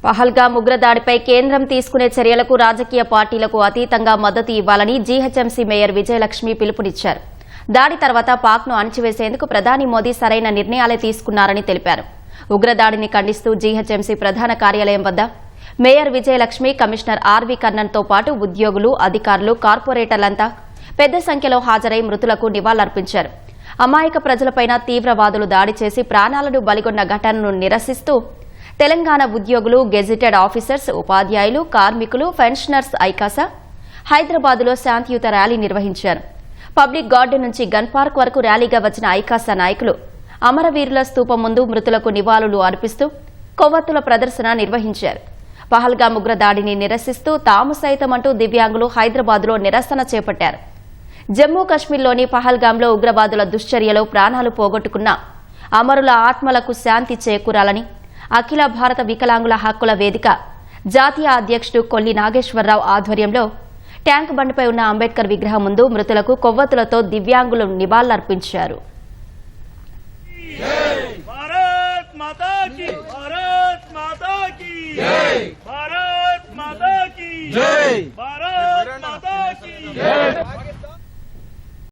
పహల్గామ్ ఉగ్రదాడిపై కేంద్రం తీసుకునే చర్యలకు రాజకీయ పార్టీలకు అతీతంగా మద్దతు ఇవ్వాలని జీహెచ్ఎంసీ మేయర్ విజయలక్ష్మి పిలుపునిచ్చారు. దాడి తర్వాత పాక్ను అణచివేసేందుకు ప్రధాని మోదీ సరైన నిర్ణయాలే తీసుకున్నారని తెలిపారు. ఉగ్రదాడిని ఖండిస్తూ జీహెచ్ఎంసీ ప్రధాన కార్యాలయం వద్ద మేయర్ విజయలక్ష్మి, కమిషనర్ ఆర్వీ కర్ణన్తో పాటు ఉద్యోగులు, అధికారులు, కార్పొరేటర్లంతా పెద్ద సంఖ్యలో హాజరై మృతులకు నివాళులర్పించారు. అమాయక ప్రజలపైన తీవ్రవాదులు దాడి చేసి ప్రాణాలను బలిగొన్న ఘటనను నిరసిస్తూ తెలంగాణ ఉద్యోగులు, గెజిటెడ్ ఆఫీసర్స్, ఉపాధ్యాయులు, కార్మికులు, పెన్షనర్స్ ఐకాసా హైదరాబాద్లో శాంతియుత ర్యాలీ నిర్వహించారు. పబ్లిక్ గార్డెన్ నుంచి గన్ పార్క్ వరకు ర్యాలీగా వచ్చిన ఐకాసా నాయకులు అమరవీరుల స్తూపం ముందు మృతులకు నివాళులు అర్పిస్తూ కొవ్వొత్తుల ప్రదర్శన నిర్వహించారు. పహల్గామ్ ఉగ్రదాడిని నిరసిస్తూ తాము సైతమంటూ దివ్యాంగులు హైదరాబాద్లో నిరసన చేపట్టారు. జమ్మూ కశ్మీర్లోని పహల్గామ్లో ఉగ్రవాదుల దుశ్చర్యలో ప్రాణాలు పోగొట్టుకున్న అమరుల ఆత్మలకు శాంతి చేకూరాలని అఖిల భారత వికలాంగుల హక్కుల వేదిక జాతీయ అధ్యక్షుడు కొల్లి నాగేశ్వరరావు ఆధ్వర్యంలో ట్యాంక్ బండ్పై ఉన్న అంబేద్కర్ విగ్రహం ముందు మృతులకు కొవ్వొత్తులతో దివ్యాంగులు నివాళులర్పించారు.